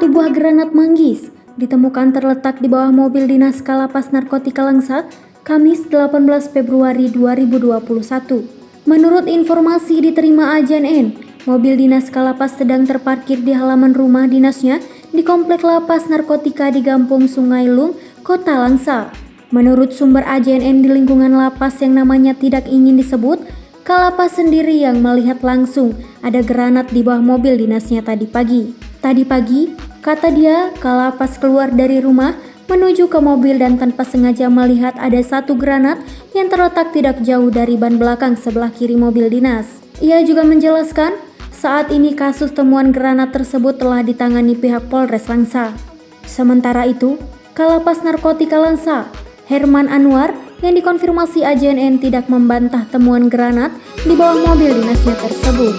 Satu buah granat manggis ditemukan terletak di bawah mobil dinas Kalapas Narkotika Langsa, Kamis 18 Februari 2021. Menurut informasi diterima AJNN, mobil dinas Kalapas sedang terparkir di halaman rumah dinasnya di Komplek Lapas Narkotika di Gampung Sungai Lung, Kota Langsa. Menurut sumber AJNN di lingkungan lapas yang namanya tidak ingin disebut, Kalapas sendiri yang melihat langsung ada granat di bawah mobil dinasnya tadi pagi. Tadi pagi, kata dia, Kalapas keluar dari rumah menuju ke mobil dan tanpa sengaja melihat ada satu granat yang terletak tidak jauh dari ban belakang sebelah kiri mobil dinas. Ia juga menjelaskan, saat ini kasus temuan granat tersebut telah ditangani pihak Polres Langsa. Sementara itu, Kalapas Narkotika Langsa, Herman Anwar, yang dikonfirmasi AJNN tidak membantah temuan granat di bawah mobil dinasnya tersebut.